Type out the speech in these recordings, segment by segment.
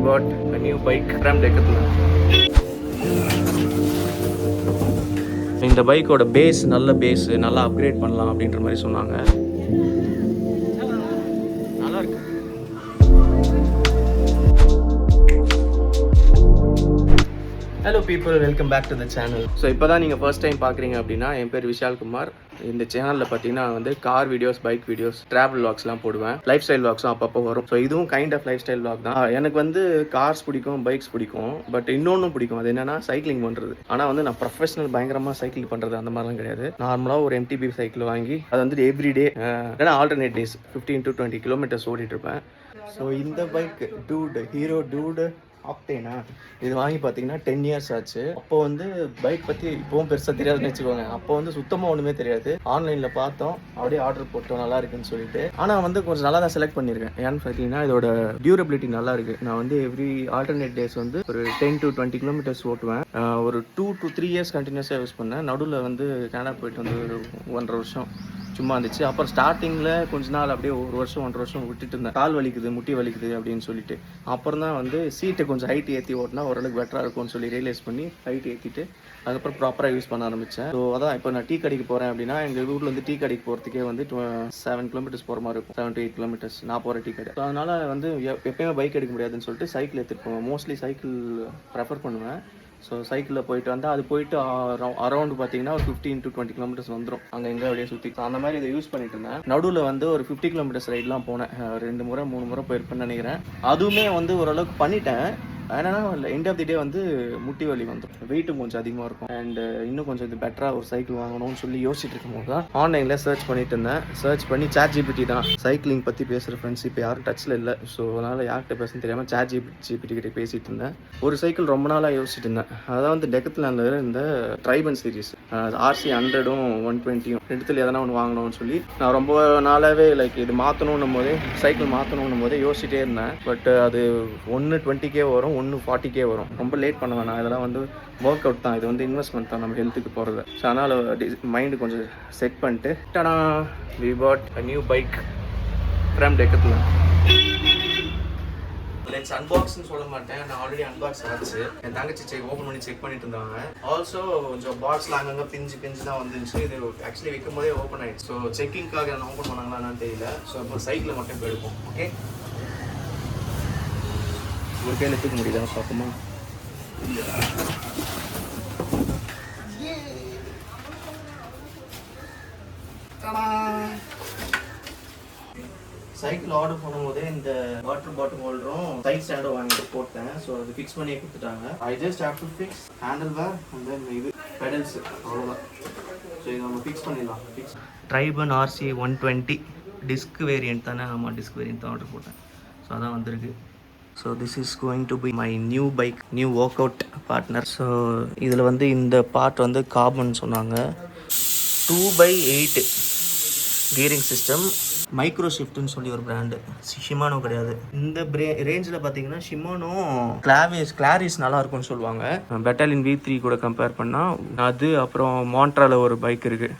bought a new bike from Decathlon. இந்த பைக்கோட base நல்ல பேஸ் நல்லா அப்கிரேட் பண்ணலாம் அப்படின்ற மாதிரி சொன்னாங்க. நல்லா இருக்கு. Hello people, welcome back to the channel. So இப்போ தான் நீங்கள் ஃபர்ஸ்ட் டைம் பார்க்குறீங்க அப்படின்னா, என் பேர் விஷால்குமார். இந்த சேனலில் பார்த்தீங்கன்னா வந்து car videos, bike videos, travel வ்ளாக்ஸ்லாம் போடுவேன். லைஃப் ஸ்டைல் வ்ளாக்ஸும் அப்பப்போ வரும். ஸோ இதுவும் kind of lifestyle vlog தான். எனக்கு வந்து கார்ஸ் பிடிக்கும், பைக்ஸ் பிடிக்கும், பட் இன்னொன்றும் பிடிக்கும். அது என்னன்னா சைக்கிளிங் பண்ணுறது. ஆனால் வந்து நான் ப்ரொஃபஷனல் பயங்கரமாக சைக்கிள் பண்ணுறது அந்த மாதிரிலாம் கிடையாது. நார்மலாக ஒரு MTB சைக்கிள் வாங்கி அது வந்து எவ்ரிடே ஏன்னா ஆல்டர்னேட் டேஸ் 15 to 20 கிலோமீட்டர்ஸ் ஓடிட்டு இருப்பேன். ஸோ இந்த பைக் ஹீரோ டூடு ஆக்டேனா இது வாங்கி பார்த்தீங்கன்னா 10 years ஆச்சு. அப்போ வந்து பைக் பற்றி இப்போவும் பெருசாக தெரியாதுன்னு வச்சுக்கோங்க. அப்போ வந்து சுத்தமாக ஒன்றுமே தெரியாது. ஆன்லைனில் பார்த்தோம், அப்படியே ஆர்டர் போட்டோம், நல்லா இருக்குன்னு சொல்லிட்டு. ஆனால் வந்து கொஞ்சம் நல்லா தான் செலக்ட் பண்ணியிருக்கேன். ஏன்னு பார்த்தீங்கன்னா இதோட டியூரபிலிட்டி நல்லா இருக்கு. நான் வந்து எவ்ரி ஆல்டர்னேட் டேஸ் வந்து ஒரு 10 to 20 கிலோமீட்டர்ஸ் ஓட்டுவேன். ஒரு 2 to 3 years கண்டினியூஸாக யூஸ் பண்ணேன். நடுவில் வந்து கனடா போயிட்டு வந்து ஒரு 1.5 வருஷம் சும்மா இருந்துச்சு. அப்புறம் ஸ்டார்டிங்கில் கொஞ்ச நாள் அப்படியே 1 வருஷம் 1.5 வருஷம் விட்டுட்டு இருந்தேன். கால் வலிக்குது, முட்டி வலிக்குது அப்படின்னு சொல்லிட்டு. அப்புறம் தான் வந்து சீட்டை கொஞ்சம் ஹைட் ஏற்றி ஓட்டினா ஓரளவுக்கு பெட்டராக இருக்கும்னு சொல்லி ரியலைஸ் பண்ணி ஹைட் ஏற்றிட்டு அதுக்கப்புறம் ப்ராப்பராக யூஸ் பண்ண ஆரம்பித்தேன். ஸோ அதான் இப்போ நான் டீ கடைக்கு போகிறேன் அப்படின்னா எங்கள் ஊரில் வந்து டீ கடைக்கு போகிறதுக்கே வந்து 7 kilometers போகிற மாதிரி இருக்கும். 7 to 8 kilometers நான் போகிற டீ கடை. ஸோ அதனால் வந்து எப்பயுமே பைக் எடுக்க முடியாதுன்னு சொல்லிட்டு சைக்கிள் எடுத்துகிட்டு போவேன். மோஸ்ட்லி சைக்கிள் ப்ரெஃபர் பண்ணுவேன். ஸோ சைக்கிளில் போயிட்டு வந்தால் அது போயிட்டு அரௌண்ட் பார்த்தீங்கன்னா ஒரு 15 to 20 kilometers வந்துடும். அங்கே எங்கே அப்படியே சுற்றி அந்த மாதிரி இதை யூஸ் பண்ணிட்டு இருந்தேன். நடுவில் வந்து ஒரு 50 kilometers ரைட்லாம் போனேன். 2 முறை 3 முறை போயிருப்பேன்னு நினைக்கிறேன். அதுவுமே வந்து ஓரளவுக்கு பண்ணிட்டேன். என்னன்னா எண்ட் ஆஃப் தி டே வந்து முட்டி வலி வந்துடும், வெயிட்டும் கொஞ்சம் அதிகமாக இருக்கும். அண்ட் இன்னும் கொஞ்சம் இது பெட்டராக ஒரு சைக்கிள் வாங்கணும்னு சொல்லி யோசிச்சுட்டு இருக்கும்போது தான் ஆன்லைனில் சர்ச் பண்ணிட்டு இருந்தேன். சர்ச் பண்ணி ChatGPT தான் சைக்கிளிங் பற்றி பேசுகிற ஃப்ரெண்ட்ஸ் இப்போ யாரும் டச்சில் இல்லை. ஸோ அதனால் யார்கிட்ட பேசணும்னு தெரியாமல் ChatGPT கிட்ட பேசிகிட்டு இருந்தேன். ஒரு சைக்கிள் ரொம்ப நாளாக யோசிச்சுட்டு இருந்தேன். அதான் வந்து டெக்கத்லானில் இந்த ட்ரைபன் சீரிஸ் RC 100ம் 120ம் ரெண்டுத்தில் எதனா ஒன்று வாங்கணும்னு சொல்லி நான் ரொம்ப நாளாகவே இது மாற்றணும் போதே சைக்கிள் மாற்றணும் போதே யோசிச்சுட்டே இருந்தேன். பட் அது ஒன்று 20K வரும், ஒன்று 40K வரும். ரொம்ப லேட் பண்ண வேணாம். இதெல்லாம் வந்து ஒர்க் அவுட் தான், இது வந்து இன்வெஸ்ட்மெண்ட் தான் நம்ம ஹெல்த்துக்கு போகிறது. ஸோ அதனால் மைண்டு கொஞ்சம் செட் பண்ணிட்டு we bought a new bike from Decathlon. Let's அன்பாக்ஸ்ன்னு சொல்ல மாட்டேன், நான் ஆல்ரெடி அன்பாக்ஸ் ஆச்சு. என் தங்கச்சி ஓப்பன் பண்ணி செக் பண்ணிட்டு இருந்தாங்க. ஆல்சோ கொஞ்சம் பாக்ஸ்ல அங்கங்கே பிஞ்சு தான் வந்துருச்சு. இது ஆக்சுவலி வைக்கும் போதே ஓப்பன் ஆயிடுச்சு. ஸோ செக்கிங்காக நான் ஓப்பன் பண்ணாங்களான்னு தெரியல. ஸோ இப்போ சைக்கிளை மட்டும் இப்போ எடுப்போம். ஓகே, ஒரு கையில் எடுத்துக்க முடியுதா பார்ப்போமா? சைக்கிள் ஆர்டர் பண்ணும்போதே இந்த வாட்டர் பாட்டில் ஹோல்டரும் சைட் ஸ்டாண்டும் வாங்கிட்டு போட்டேன். ஸோ அது ஃபிக்ஸ் பண்ணியே கொடுத்துட்டாங்க. I just have to fix handle பேர் அண்ட் தென் இது பெடல்ஸ், அவ்வளோதான். ஸோ இதை நம்ம ஃபிக்ஸ் பண்ணிடலாம். ட்ரைபன் RC 120 டிஸ்க் வேரியன்ட் தானே? ஆமாம், டிஸ்க் வேரியன்ட் தான் ஆர்டர் போட்டேன். ஸோ அதான் வந்திருக்கு. So this is going to be my new bike, new work out partner. So இதில் வந்து இந்த பார்ட் வந்து கார்பன் சொன்னாங்க. 2x8 கியரிங் சிஸ்டம், மைக்ரோ ஷிஃப்ட்னு சொல்லி ஒரு பிராண்டு. ஷிமானோ கிடையாது. இந்த ரேஞ்சில் பார்த்தீங்கன்னா ஷிமானோ கிளாரிஸ் நல்லா இருக்கும்னு சொல்லுவாங்க. பெட்டாலியன் V3 கூட கம்பேர் பண்ணால் அது, அப்புறம் மாண்ட்ரால ஒரு பைக் இருக்குது,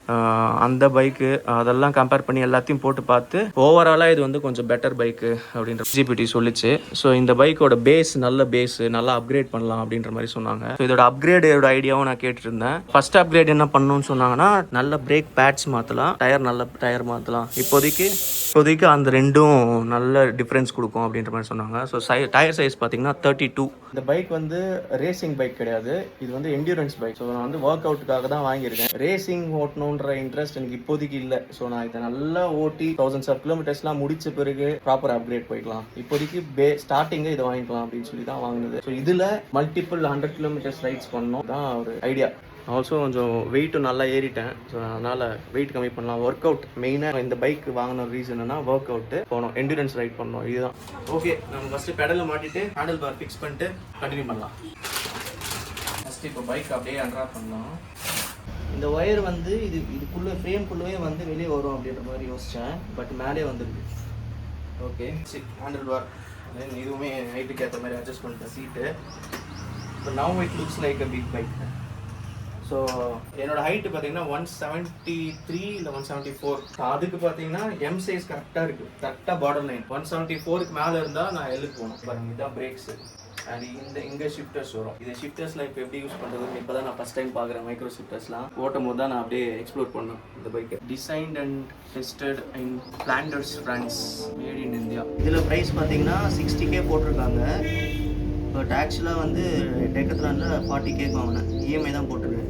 அந்த பைக்கு, அதெல்லாம் கம்பேர் பண்ணி எல்லாத்தையும் போட்டு பார்த்து ஓவராலாக இது வந்து கொஞ்சம் பெட்டர் பைக்கு அப்படின்ற GPT சொல்லிச்சு. ஸோ இந்த பைக்கோட பேஸ் நல்ல பேஸ், நல்லா அப்கிரேட் பண்ணலாம் அப்படின்ற மாதிரி சொன்னாங்க. ஸோ இதோட அப்கிரேடோட ஐடியாவும் நான் கேட்டுட்டு இருந்தேன். ஃபர்ஸ்ட் அப்கிரேட் என்ன பண்ணணும்னு சொன்னாங்கன்னா, நல்ல பிரேக் பேட்ஸ் மாற்றலாம், நல்ல டயர் மாற்றலாம். இப்போதைக்கு அந்த ரெண்டும் நல்ல டிஃப்ரென்ஸ் கொடுக்கும் அப்படின்ற மாதிரி சொன்னாங்க. ஸோ டயர் சைஸ் பார்த்தீங்கன்னா 32. இந்த பைக் வந்து ரேசிங் பைக் கிடையாது, இது வந்து என்டியூரன்ஸ் பைக். ஸோ நான் வந்து ஒர்க் அவுட்டுக்காக தான் வாங்கியிருக்கேன். ரேசிங் ஓட்டணுன்ற இன்ட்ரெஸ்ட் எனக்கு இப்போதைக்கு இல்லை. ஸோ நான் இதை நல்லா ஓட்டி 1000 kilometers முடிச்ச பிறகு ப்ராப்பர் அப்கிரேட் போய்க்கலாம். இப்போதைக்கு ஸ்டார்டிங்கே இதை வாங்கிக்கலாம் அப்படின்னு சொல்லி தான் வாங்கினது. ஸோ இதில் மல்டிபிள் 100 kilometers ரைட்ஸ் பண்ணணும் தான் ஒரு ஐடியா. ஆல்சோ கொஞ்சம் வெயிட்டும் நல்லா ஏறிட்டேன். ஸோ அதனால் வெயிட் கம்மி பண்ணலாம். ஒர்க் அவுட் மெயினாக இந்த பைக் வாங்கின ரீசன் என்னன்னா, ஒர்க் அவுட்டு போகணும், என்டூரன்ஸ் ரைட் பண்ணணும், இதுதான். ஓகே, நம்ம ஃபஸ்ட்டு பெடலில் மாட்டிட்டு ஹேண்டில் பார் ஃபிக்ஸ் பண்ணிட்டு கண்டினியூ பண்ணலாம். ஃபஸ்ட்டு இப்போ பைக் அப்படியே அன்ராப் பண்ணலாம். இந்த ஒயர் வந்து இதுக்குள்ளே ஃப்ரேம்குள்ளே வந்து வெளியே வரும் அப்படின்ற மாதிரி யோசித்தேன். பட் மேலே வந்துருக்கு. ஓகே, ஹேண்டில் பார் இதுவுமே ஹைட்டுக்கு ஏற்ற மாதிரி அட்ஜஸ்ட் பண்ணிட்டேன். சீட்டு இப்போ now it looks like a big bike. So என்னோட ஹைட்டு பார்த்தீங்கன்னா 173 இல்லை 174. அதுக்கு பார்த்தீங்கன்னா எம் சைஸ் கரெக்டாக இருக்குது, கரெக்டாக பார்டர் லைன். 174க்கு மேலே இருந்தால் நான் எல்லுக்கு போகணும். பாருங்க இதுதான் பிரேக்ஸு அண்ட் இங்கே ஷிஃப்டர்ஸ் வரும். இது ஷிஃப்டர்ஸ்லாம் இப்போ எப்படி யூஸ் பண்ணுறதுன்னு இப்போ தான் நான் ஃபஸ்ட் டைம் பார்க்குறேன். மைக்ரோ ஷிஃப்டர்ஸ்லாம் ஓட்டும் போது தான் நான் அப்படியே எக்ஸ்ப்ளோர் பண்ணேன் இந்த பைக்கை. Designed and tested in Flanders France, made in India. இதில் ப்ரைஸ் பார்த்தீங்கன்னா 60K போட்டிருக்காங்க. பட் ஆக்சுவலாக வந்து டெக்கத்லானில் 40K வாங்கினேன். இஎம்ஐ தான் போட்டிருக்கேன்.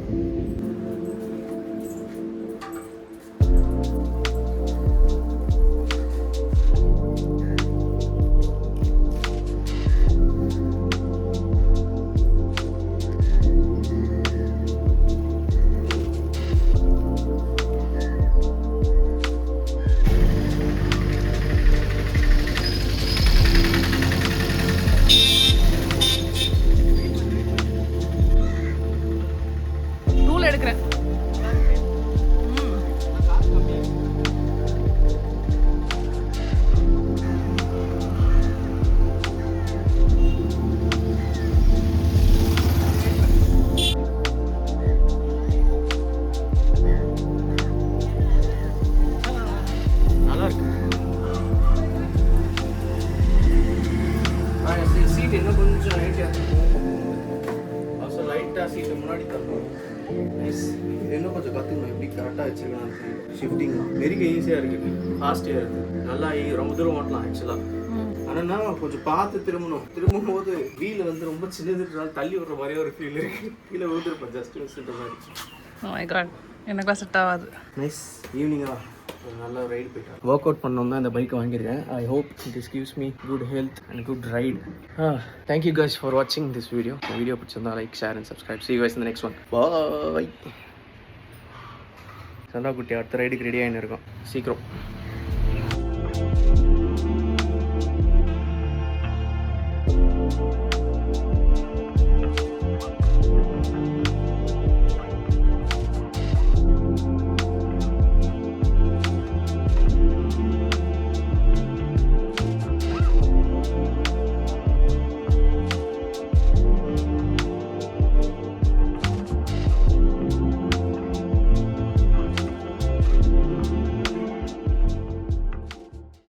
எடுக்கிறேன். நல்லா இருக்கு. சீட் இன்னும் கொஞ்சம் லைட்டாக சீட்டு முன்னாடி தரணும். நைஸ். இது இன்னும் கொஞ்சம் கற்றுக்கணும் எப்படி கரெக்டாக வச்சுருக்கலாம். ஷிஃப்டிங் மெரிக்க ஈஸியாக இருக்குது, ஃபாஸ்ட்டாக இருக்குது, நல்லா ரொம்ப தூரம் ஓட்டலாம் ஆக்சுவலாக. ஆனால் கொஞ்சம் பார்த்து திரும்பும் போது வீல் வந்து ரொம்ப சின்னதுனால தள்ளி விடுற மாதிரியே ஒரு ஃபீல் இருக்குது. கீழே விழுந்துருப்பேன் ஜஸ்ட் மிஸ்ன்ற மாதிரி. ஓ மை காட், எனக்குலாம் செட் ஆகாது. நைஸ். ஈவினிங்கா நல்ல ரைடு போயிட்டேன். ஒர்க் அவுட் பண்ணோம் தான் இந்த பைக்கை வாங்கியிருக்கேன். I hope it gives me good health and good right. Thank you guys for வாட்சிங் திஸ் வீடியோ. வீடியோ பிடிச்சிருந்தா like, share and subscribe. See you guys in the next one. Bye. சந்தா குட்டி அடுத்த ரைடுக்கு ரெடி ஆகின்னு இருக்கோம் சீக்கிரம்.